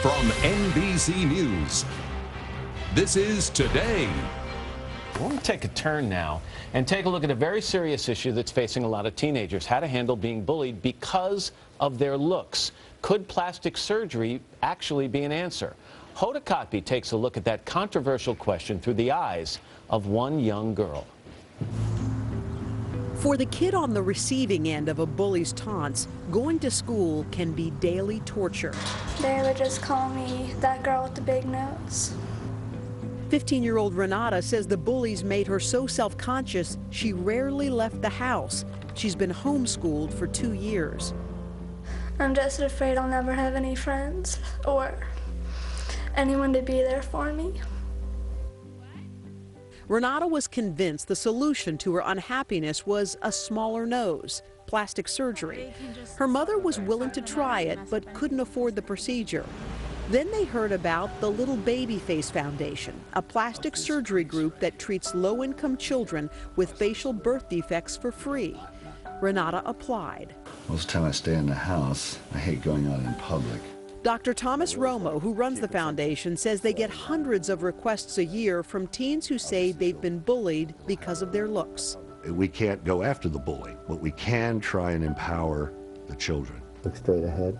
From NBC News, this is Today. We're going to take a turn now and take a look at a very serious issue that's facing a lot of teenagers: how to handle being bullied because of their looks. Could plastic surgery actually be an answer? Hoda Kotb takes a look at that controversial question through the eyes of one young girl. For the kid on the receiving end of a bully's taunts, going to school can be daily torture. They would just call me that girl with the big nose. 15-year-old Renata says the bullies made her so self-conscious she rarely left the house. She's been homeschooled for 2 years. I'm just afraid I'll never have any friends or anyone to be there for me. Renata was convinced the solution to her unhappiness was a smaller nose, plastic surgery. Her mother was willing to try it, but couldn't afford the procedure. Then they heard about the Little Baby Face Foundation, a plastic surgery group that treats low-income children with facial birth defects for free. Renata applied. Most of the time I stay in the house. I hate going out in public. Dr. Thomas Romo, who runs the foundation, says they get hundreds of requests a year from teens who say they've been bullied because of their looks. We can't go after the bully, but we can try and empower the children. Look straight ahead.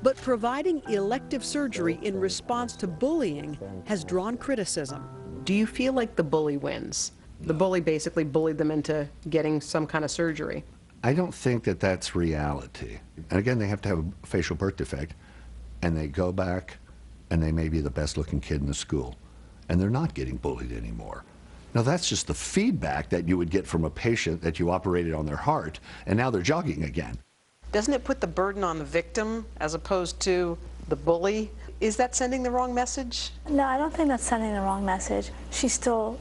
But providing elective surgery in response to bullying has drawn criticism. Do you feel like the bully wins? The bully basically bullied them into getting some kind of surgery. I don't think that that's reality. And again, they have to have a facial birth defect, and they go back and they may be the best looking kid in the school, and they're not getting bullied anymore. Now that's just the feedback that you would get from a patient that you operated on their heart, and now they're jogging again. Doesn't it put the burden on the victim as opposed to the bully? Is that sending the wrong message? No, I don't think that's sending the wrong message. She still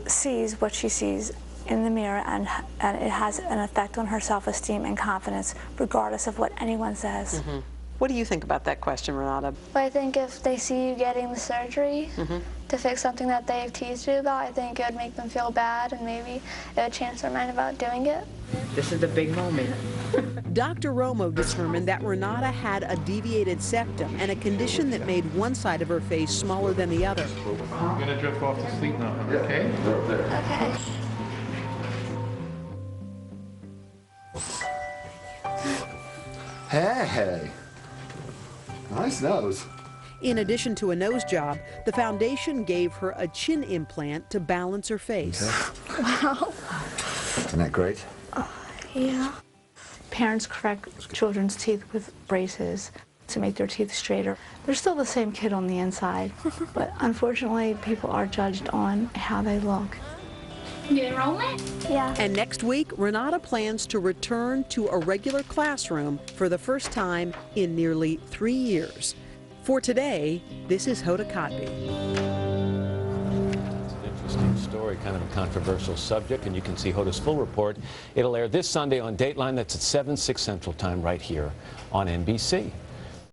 sees what she sees in the mirror, and it has an effect on her self-esteem and confidence, regardless of what anyone says. Mm-hmm. What do you think about that question, Renata? But I think if they see you getting the surgery to fix something that they've teased you about, I think it would make them feel bad, and maybe it would change their mind about doing it. This is the big moment. Dr. Romo determined that Renata had a deviated septum and a condition that made one side of her face smaller than the other. We're going to drift off to sleep now, okay? Okay. Hey, nice nose. In addition to a nose job, the foundation gave her a chin implant to balance her face. Okay. Wow. Isn't that great? Yeah. Parents correct children's teeth with braces to make their teeth straighter. They're still the same kid on the inside, but unfortunately people are judged on how they look. New enrollment? Yeah. And next week, Renata plans to return to a regular classroom for the first time in nearly 3 years. For Today, this is Hoda Kotb. It's an interesting story, kind of a controversial subject, and you can see Hoda's full report. It'll air this Sunday on Dateline. That's at 7, 6 Central Time right here on NBC.